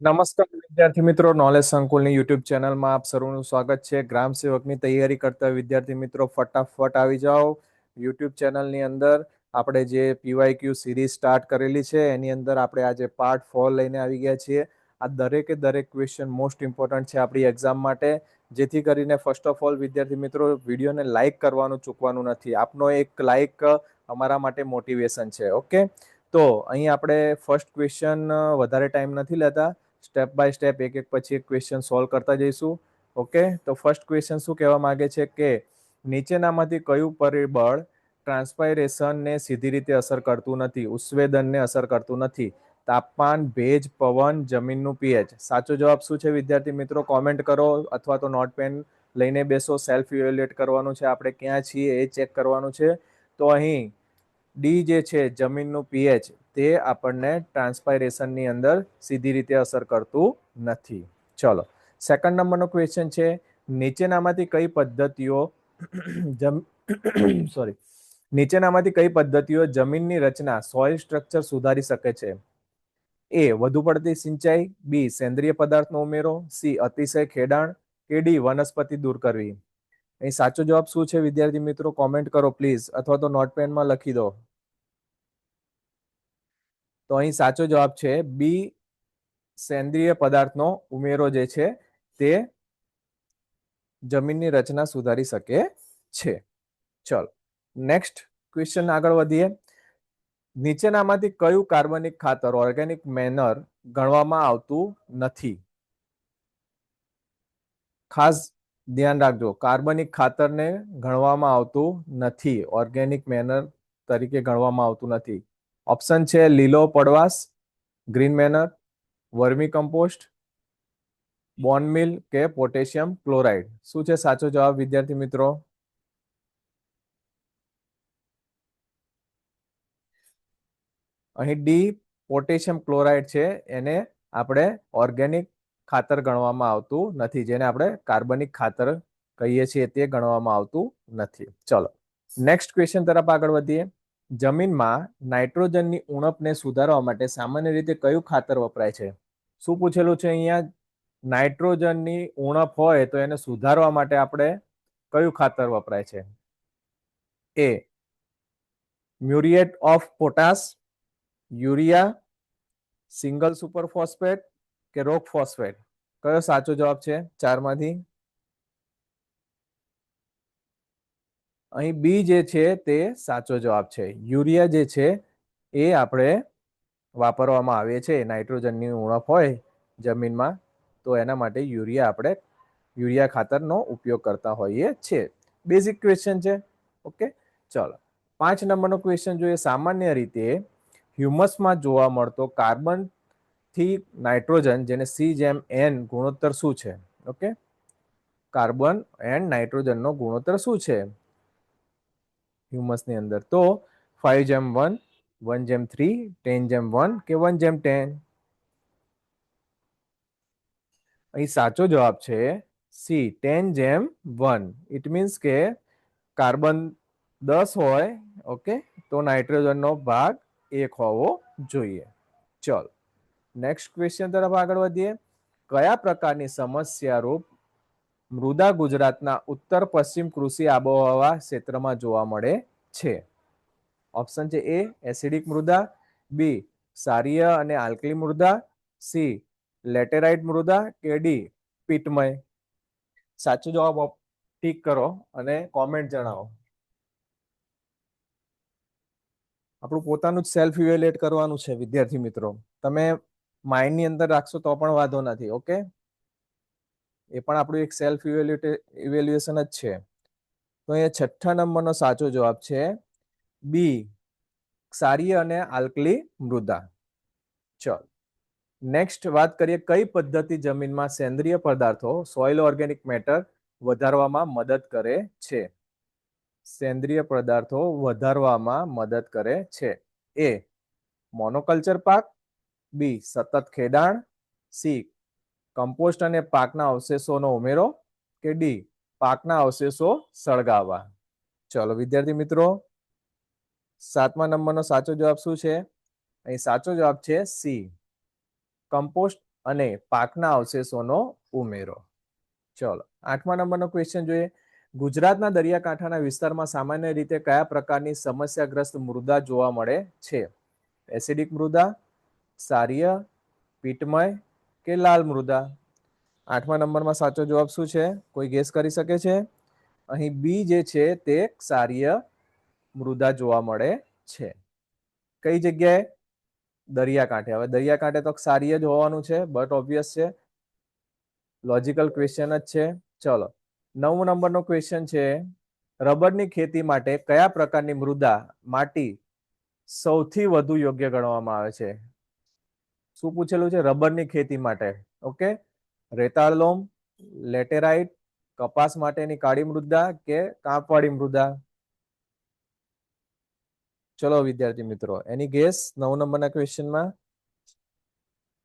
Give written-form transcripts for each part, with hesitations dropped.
નમસ્કાર વિદ્યાર્થી મિત્રો, નોલેજ સંકુલની યુટ્યુબ ચેનલમાં આપ સર્વનું સ્વાગત છે. ગ્રામ સેવકની તૈયારી કરતા વિદ્યાર્થી મિત્રો ફટાફટ આવી જાઓ. યુટ્યુબ ચેનલની અંદર આપણે જે પીવાયક્યુ સિરીઝ સ્ટાર્ટ કરેલી છે એની અંદર આપણે આજે પાર્ટ 4 લઈને આવી ગયા છીએ. આ દરેકે દરેક ક્વેશ્ચન મોસ્ટ ઇમ્પોર્ટન્ટ છે આપણી એક્ઝામ માટે, જેથી કરીને ફર્સ્ટ ઓફ ઓલ વિદ્યાર્થી મિત્રો વિડીયોને લાઇક કરવાનું ચૂકવાનું નથી. આપનો એક લાઇક અમારા માટે મોટિવેશન છે. ઓકે, તો અહીં આપણે ફર્સ્ટ ક્વેશ્ચન વધારે ટાઈમ નથી લેતા, સ્ટેપ બાય સ્ટેપ એક એક પછી એક ક્વેશ્ચન સોલ્વ કરતા જઈશું. ઓકે, તો ફર્સ્ટ ક્વેશ્ચન શું કહેવા માંગે છે કે નીચેનામાંથી કયું પરિબળ ટ્રાન્સપાયરેશનને સીધી રીતે અસર કરતું નથી, ઉત્સવેદનને અસર કરતું નથી? તાપમાન, ભેજ, પવન, જમીનનું પીએચ. સાચો જવાબ શું છે વિદ્યાર્થી મિત્રો? કોમેન્ટ કરો અથવા તો નોટ પેન લઈને બેસો. સેલ્ફ ઇવેલ્યુએટ કરવાનું છે, આપણે ક્યાં છીએ એ ચેક કરવાનું છે. તો અહીં ડી જે છે જમીનનું પીએચ, તે આપણને ટ્રાન્સપાયરેશનની અંદર સીધી રીતે અસર કરતું નથી. ચલો, સેકન્ડ નંબરનો ક્વેશ્ચન છે, નીચેનામાંથી કઈ પદ્ધતિઓ સોરી નીચેનામાંથી કઈ પદ્ધતિઓ જમીનની રચના, સોઇલ સ્ટ્રક્ચર સુધારી શકે છે? એ વધુ પડતી સિંચાઈ, બી સેન્દ્રિય પદાર્થનો ઉમેરો, સી અતિશય ખેડાણ, કે ડી વનસ્પતિ દૂર કરવી. અહીં સાચો જવાબ શું છે વિદ્યાર્થી મિત્રો? કોમેન્ટ કરો પ્લીઝ, અથવા તો નોટપેનમાં લખી દો. તો અહીં સાચો જવાબ છે બી, સેન્દ્રિય પદાર્થનો ઉમેરો જે છે તે જમીનની રચના સુધારી શકે છે. ચલો, નેક્સ્ટ ક્વેશ્ચન આગળ વધીએ. નીચેનામાંથી કયું કાર્બનિક ખાતર ઓર્ગેનિક મેનર ગણવામાં આવતું નથી? ખાસ ધ્યાન રાખજો, કાર્બનિક ખાતરને ગણવામાં આવતું નથી, ઓર્ગેનિક મેનર તરીકે ગણવામાં આવતું નથી. ઓપ્શન છે લીલો પડવાશ, ગ્રીન મેનર, વર્મી કમ્પોસ્ટ, બોન મિલ કે પોટેશિયમ ક્લોરાઇડ. શું છે સાચો જવાબ વિદ્યાર્થી મિત્રો? અહીં ડી પોટેશિયમ ક્લોરાઇડ છે, એને આપણે ઓર્ગેનિક ખાતર ગણવામાં આવતું નથી, જેને આપણે કાર્બનિક ખાતર કહીએ છીએ તે ગણવામાં આવતું નથી. ચલો, નેક્સ્ટ ક્વેશ્ચન તરફ આગળ વધીએ. જમીનમાં નાઇટ્રોજનની ઉણપને સુધારવા માટે સામાન્ય રીતે કયું ખાતર વપરાય છે? શું પૂછેલું છે અહીંયા? નાઇટ્રોજનની ઉણપ હોય તો એને સુધારવા માટે આપણે કયું ખાતર વપરાય છે? એ muriate of potash, urea, single super phosphate કે રોક ફોસ્ફેટ? કયો સાચો જવાબ છે ચારમાંથી? અહીં બી જે છે તે સાચો જવાબ છે. યુરિયા જે છે એ આપણે વાપરવામાં આવે છે. નાઇટ્રોજનની ઉણપ હોય જમીનમાં તો એના માટે યુરિયા ખાતરનો ઉપયોગ કરતા હોઈએ છીએ. બેઝિક ક્વેશ્ચન છે. ઓકે, ચલો 5 નંબરનો ક્વેશ્ચન જોઈએ. સામાન્ય રીતે હ્યુમસમાં જોવા મળતો કાર્બન થી નાઇટ્રોજન, જેને C/N ગુણોત્તર શું છે? ઓકે, કાર્બન એન્ડ નાઇટ્રોજનનો ગુણોત્તર શું છે હ્યુમસની અંદર? તો 5:1, 1:3, 10:1 કે 1:10? અહીં સાચો જવાબ છે સી, 10:1. ઇટ મીન્સ કે કાર્બન 10 હોય, ઓકે, તો નાઇટ્રોજનનો ભાગ 1 હોવો જોઈએ. ચલો, નેક્સ્ટ ક્વેશ્ચન તરફ આગળ વધીએ. કયા પ્રકારની સમસ્યા રૂપ મૃદા ગુજરાતના ઉત્તર પશ્ચિમ કૃષિ આબોહવા ક્ષેત્રમાં જોવા મળે છે? ઓપ્શન છે એ એસિડિક મૃદા, બી ક્ષારીય અને આલ્કલી મૃદા, સી લેટેરાઇટ મૃદા કે ડી પિત્તમય? સાચો જવાબ ટીક કરો અને કોમેન્ટ જણાવો. આપણું પોતાનું જ સેલ્ફ ઇવેલ્યુએટ કરવાનું છે વિદ્યાર્થી મિત્રો. તમે માઇન્ડની અંદર રાખશો તો પણ વાંધો નથી. ઓકે, એ પણ આપણું એક સેલ્ફ ઇવેલ્યુએશન જ છે. તો અહીંયા છઠ્ઠા નંબરનો સાચો જવાબ છે બી, ક્ષારીય અને આલ્કલી મૃદા. ચલો, નેક્સ્ટ વાત કરીએ. કઈ પદ્ધતિ જમીનમાં સેન્દ્રિય પદાર્થો, સોઇલ ઓર્ગેનિક મેટર વધારવામાં મદદ કરે છે? સેન્દ્રિય પદાર્થો વધારવામાં મદદ કરે છે. એ મોનોકલ્ચર પાક, બી સતત ખેડાણ, સી કમ્પોસ્ટ અને પાકના અવશેષોનો ઉમેરો, કે ડી પાકના અવશેષો સળગાવવા? ચલો વિદ્યાર્થી મિત્રો, 7મા નંબરનો સાચો જવાબ શું છે? અહીં સાચો જવાબ છે સી, કમ્પોસ્ટ અને પાકના અવશેષોનો ઉમેરો. ચલો 8મા નંબરનો ક્વેશ્ચન જોઈએ. ગુજરાતના દરિયાકાંઠાના વિસ્તારમાં સામાન્ય રીતે કયા પ્રકારની સમસ્યાગ્રસ્ત મૃદા જોવા મળે છે? એસિડિક મૃદા, ક્ષારીય, પીટમય કે લાલ મૃદા? 8મા નંબરમાં સાચો જવાબ શું છે? કોઈ ગેસ કરી શકે છે? અહીં બી જે છે તે ક્ષારીય મૃદા જોવા મળે છે. કઈ જગ્યાએ? દરિયાકાંઠે. હવે દરિયાકાંઠે તો ક્ષારીય જ હોવાનું છે, બટ ઓબ્વિયસ છે, લોજિકલ ક્વેશ્ચન જ છે. ચલો 9 નંબરનો ક્વેશ્ચન છે. રબરની ખેતી માટે કયા પ્રકારની મૃદા માટી સૌથી વધુ યોગ્ય ગણવામાં આવે છે? શું પૂછેલું છે? રબરની ખેતી માટે. ઓકે, રેતાળ લોમ, લેટેરાઇટ, કપાસ માટેની કાળી મૃદા કે કાંપવાળી મૃદા? ચલો વિદ્યાર્થી મિત્રો, એની ગેસ 9 નંબરના ક્વેશ્ચનમાં.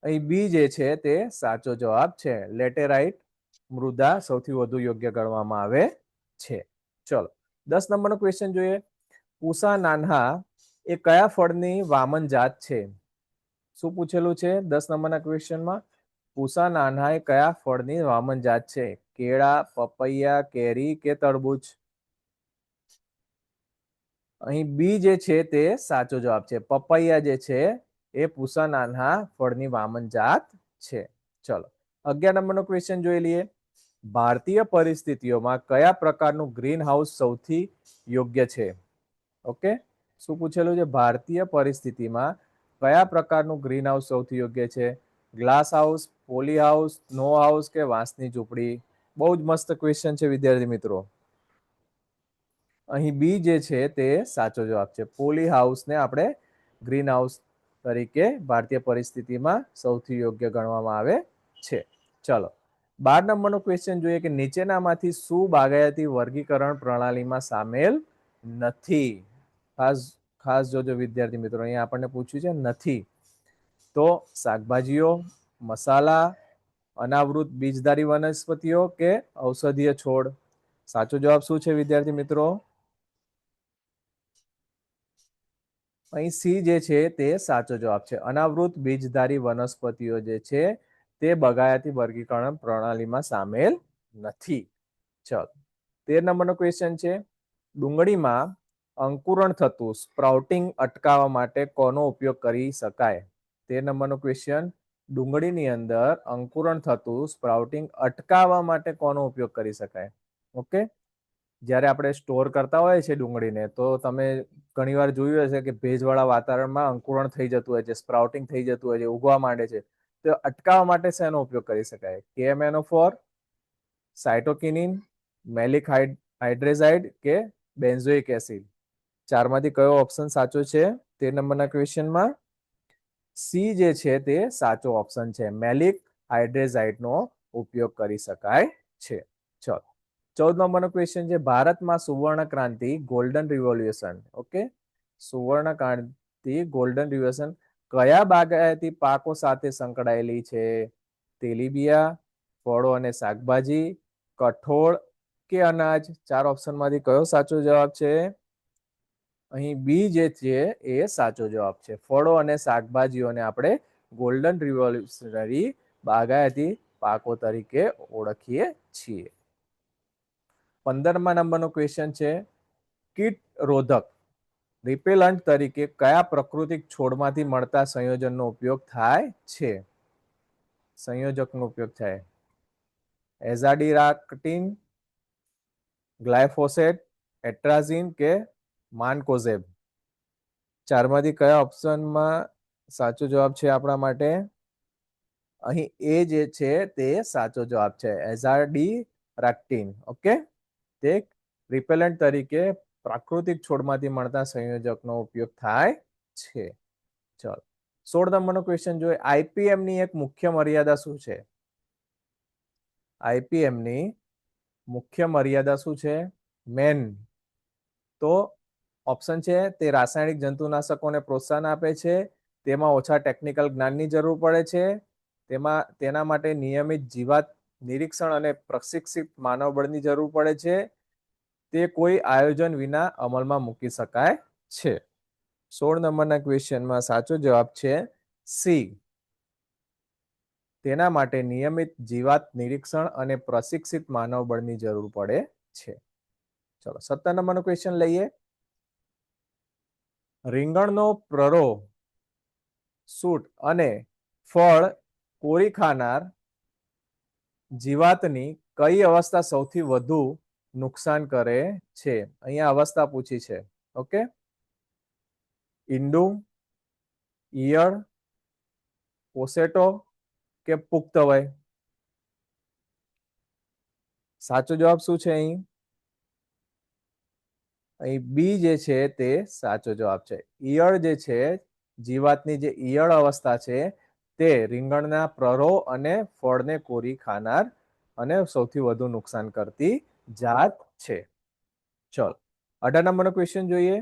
અહીં બી જે છે તે સાચો જવાબ છે. લેટેરાઇટ મૃદા સૌથી વધુ યોગ્ય ગણવામાં આવે છે. ચલો 10 નંબરનો ક્વેશ્ચન જોઈએ. પૂસા નાન્હા એ કયા ફળની વામન જાત છે? શું પૂછેલું છે 10 નંબરના ક્વેશ્ચનમાં? પૂસા નાન્હા એ કયા ફળની વામન જાત છે? કેળા, પપૈયા, કેરી કે તરબૂચ? અહીં બી જે છે તે સાચો જવાબ છે. પપૈયા જે છે એ પૂસા નાન્હા ફળની વામન જાત છે. ચલો 11 નંબરનો ક્વેશ્ચન જોઈ લઈએ. ભારતીય પરિસ્થિતિઓમાં કયા પ્રકારનું ગ્રીન હાઉસ સૌથી યોગ્ય છે? ઓકે, શું પૂછેલું છે? ભારતીય પરિસ્થિતિમાં કયા પ્રકારનું ગ્રીન હાઉસ સૌથી યોગ્ય છે? Glass house, poly house, snow house કે વાંસની ઝૂંપડી? બહુ જ મસ્ત ક્વેશ્ચન છે વિદ્યાર્થી મિત્રો. અહીં બી જે છે તે સાચો જવાબ છે. પોલી હાઉસને આપણે ગ્રીન હાઉસ તરીકે ભારતીય પરિસ્થિતિમાં સૌથી યોગ્ય ગણવામાં આવે છે. ચલો 12 નંબરનો ક્વેશ્ચન જોઈએ કે નીચેનામાંથી શું બાગાયતી વર્ગીકરણ પ્રણાલીમાં સામેલ નથી? ખાસ જોજો વિદ્યાર્થી મિત્રો, અહીંયા આપણને પૂછ્યું છે નથી. તો શાકભાજીઓ, મસાલા, અનાવૃત બીજધારી વનસ્પતિઓ કે ઔષધીય છોડ? સાચો જવાબ શું છે વિદ્યાર્થી મિત્રો? અહીં સી જે છે તે સાચો જવાબ છે. અનાવૃત બીજધારી વનસ્પતિઓ જે છે તે બાગાયતી વર્ગીકરણ પ્રણાલીમાં સામેલ નથી. ચલો 13 નંબરનો ક્વેશ્ચન છે. ડુંગળીમાં અંકુરણ થતું સ્પ્રાઉટિંગ અટકાવવા માટે કોનો ઉપયોગ કરી શકાય? 13 નંબરનો ક્વેશ્ચન. ડુંગળીની અંદર અંકુરણ થતું સ્પ્રાઉટિંગ અટકાવવા માટે કોનો ઉપયોગ કરી શકાય? ઓકે, જ્યારે આપણે સ્ટોર કરતા હોય છે ડુંગળીને, તો તમે ઘણીવાર જોયું હશે કે ભેજવાળા વાતાવરણમાં અંકુરણ થઈ જતું હોય છે, સ્પ્રાઉટિંગ થઈ જતું હોય છે, ઉગવા માંડે છે. તો અટકાવવા માટે શેનો ઉપયોગ કરી શકાય? KMNO4, સાયટોકિનિન, મેલિક હાઇડ્રેઝાઇડ કે બેન્ઝોઇક એસિડ? ચારમાંથી કયો ઓપ્શન સાચો છે 13 નંબરના ક્વેશ્ચનમાં? સી જે છે તે સાચો ઓપ્શન છે. મેલિક હાઇડ્રેઝાઇડનો ઉપયોગ કરી શકાય છે. ચલો 14 નંબરનો ક્વેશ્ચન છે. ભારતમાં સુવર્ણ ક્રાંતિ ગોલ્ડન રિવોલ્યુશન, ઓકે, સુવર્ણ ક્રાંતિ ગોલ્ડન રિવોલ્યુશન કયા બાગાયતી પાકો સાથે સંકળાયેલી છે? તેલીબિયા, ફળો અને શાકભાજી, કઠોળ કે અનાજ? 4 ઓપ્શનમાંથી કયો સાચો જવાબ છે? અહીં બી જે છે એ સાચો જવાબ છે. ફળો અને શાકભાજીઓને આપણે ગોલ્ડન રિવોલ્યુશનરી બાગાયતી પાકો તરીકે ઓળખીએ છીએ. 15મા નંબરનો ક્વેશ્ચન છે. કીટ રોધક રિપેલન્ટ તરીકે કયા પ્રાકૃતિક છોડમાંથી મળતા સંયોજનનો ઉપયોગ થાય છે? સંયોજકનો ઉપયોગ થાય. એઝાડિરાક્ટિન, ગ્લાયફોસેટ, એટ્રાઝિન કે માનકોઝેબ? ચારમાંથી કયા ઓપ્શનમાં સાચો જવાબ છે આપણા માટે? અહીં એ જે છે તે સાચો જવાબ છે. એઝાડિરાક્ટિન, ઓકે, તે રિપેલન્ટ તરીકે પ્રાકૃતિક છોડમાંથી મળતા સંયોજકનો ઉપયોગ થાય છે. ચલો 16 નંબરનો ક્વેશ્ચન જોઈએ. આઈપીએમની એક મુખ્ય મર્યાદા શું છે? આઈપીએમની મુખ્ય મર્યાદા શું છે? મેન. તો ઓપ્શન છે તે રાસાયણિક જંતુનાશકોને પ્રોત્સાહન આપે છે, તેમાં ઓછા ટેકનિકલ જ્ઞાનની જરૂર પડે છે, તેના માટે નિયમિત જીવાત નિરીક્ષણ અને પ્રશિક્ષિત માનવબળની જરૂર પડે છે, તે કોઈ આયોજન વિના અમલમાં મૂકી શકાય છે. 16 નંબરના ક્વેશ્ચનમાં સાચો જવાબ છે સી. તેના માટે નિયમિત જીવાત નિરીક્ષણ અને પ્રશિક્ષિત માનવબળની જરૂર પડે છે. ચલો 17 નંબરનો ક્વેશ્ચન લઈએ. રીંગણનો પ્રરો, સૂટ અને ફળ કોરી ખાનાર જીવાતની કઈ અવસ્થા સૌથી વધુ નુકસાન કરે છે? અહીંયા અવસ્થા પૂછી છે. ઓકે, ઈંડું, ઈયળ, પોસેટો કે પુખ્ત વય? સાચો જવાબ શું છે? અહીં બી જે છે તે સાચો જવાબ છે. ઈયળ જે છે, જીવાતની જે ઈયળ અવસ્થા છે તે રીંગણના પ્રરો અને ફળને કોરી ખાનાર અને સૌથી વધુ નુકસાન કરતી જાત છે. ચલો 18 નંબરનો ક્વેશ્ચન જોઈએ.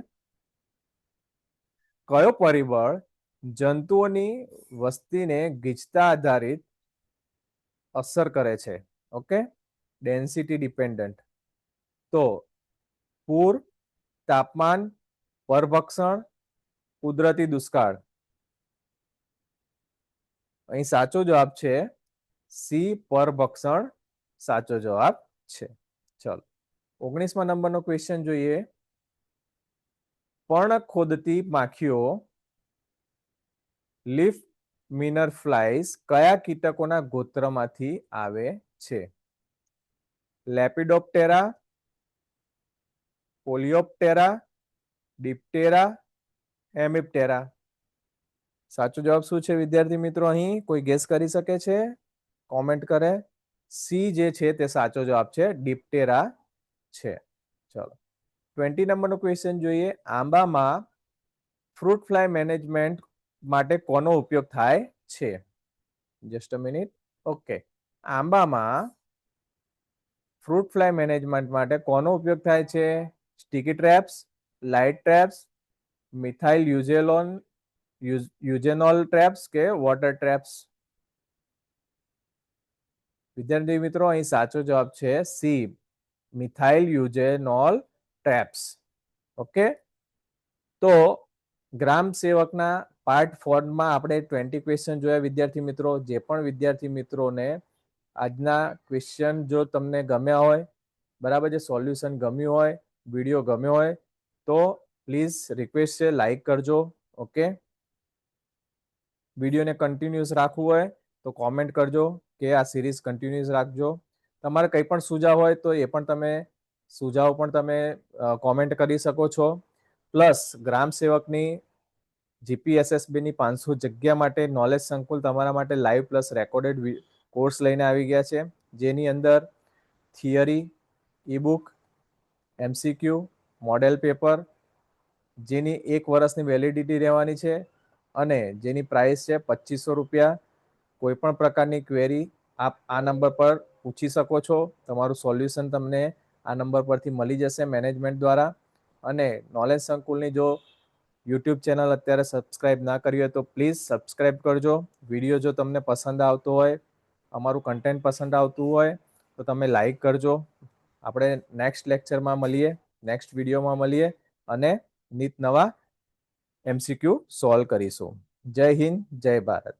કયો પરિબળ જંતુઓની વસ્તીને ગીચતા આધારિત અસર કરે છે? Okay, density dependent. તો પૂર, તાપમાન, પરભક્ષણ, કુદરતી દુષ્કાળ? અહીં સાચો જવાબ છે સી, પરભક્ષણ સાચો જવાબ છે. ચલો 19મા નંબરનો ક્વેશ્ચન જોઈએ. પર્ણ ખોદતી માખીઓ લીફ મિનર ફ્લાઇઝ કયા કીટકોના ગોત્રમાંથી આવે છે? લેપિડોપ્ટેરા, પોલિયોપ્ટેરા, ડિપ્ટેરા, હેમિપ્ટેરા? સાચો જવાબ શું છે વિદ્યાર્થી મિત્રો? અહીં કોઈ ગેસ કરી શકે છે? કોમેન્ટ કરે. સી જે છે તે સાચો જવાબ છે, ડિપ્ટેરા છે. ચલો 20 નંબરનો ક્વેશ્ચન જોઈએ. આંબામાં ફ્રૂટ ફ્લાય મેનેજમેન્ટ માટે કોનો ઉપયોગ થાય છે? Just a minute. ઓકે, આંબામાં ફ્રૂટ ફ્લાય મેનેજમેન્ટ માટે કોનો ઉપયોગ થાય છે? Sticky traps, light traps, methyl eugenol traps કે વોટર ટ્રેપ્સ? વિદ્યાર્થી મિત્રો અહીં સાચો જવાબ છે C, methyl eugenol traps. Okay, તો ગ્રામ સેવકના પાર્ટ 4 માં આપણે 20 ક્વેશ્ચન જોયા વિદ્યાર્થી મિત્રો. જે પણ વિદ્યાર્થી મિત્રોને આજના ક્વેશ્ચન જો તમને ગમ્યા હોય, બરાબર છે, સોલ્યુશન ગમ્યું હોય, વિડીયો ગમ્યો હોય તો પ્લીઝ રિક્વેસ્ટ છે લાઈક કરજો. ઓકે, વિડીયોને કન્ટિન્યુઅસ રાખવું હોય તો કોમેન્ટ કરજો કે આ સિરીઝ કન્ટિન્યુઅસ રાખજો. તમારે કંઈ પણ સુઝાવ હોય તો એ પણ તમે સુઝાવ પણ તમે કોમેન્ટ કરી શકો છો. પ્લસ ગ્રામ સેવકની જીપીએસએસબીની 500 જગ્યા માટે નોલેજ સંકુલ તમારા માટે લાઈવ પ્લસ રેકોર્ડેડ કોર્સ લઈને આવી ગયા છે, જેની અંદર થિયરી, ઈ-બુક, એમસીક્યુ, મોડેલ પેપર, જેની 1 વર્ષની વેલિડિટી રહેવાની છે અને જેની પ્રાઇસ છે 2500 રૂપિયા. કોઈ પણ પ્રકારની ક્વેરી આપ આ નંબર પર પૂછી શકો છો. તમારું સોલ્યુશન તમને આ નંબર પરથી મળી જશે મેનેજમેન્ટ દ્વારા. અને નોલેજ સંકુલની જો યુટ્યુબ ચેનલ અત્યારે સબસ્ક્રાઇબ ના કરી હોય તો પ્લીઝ સબસ્ક્રાઇબ કરજો. વિડીયો જો તમને પસંદ આવતો હોય, અમારું કન્ટેન્ટ પસંદ આવતું હોય તો તમે લાઈક કરજો. આપણે નેક્સ્ટ લેક્ચરમાં મળીએ, નેક્સ્ટ વિડીયોમાં મળીએ અને નિત નવા MCQ સોલ્વ કરીશું. જય હિન્દ, જય ભારત.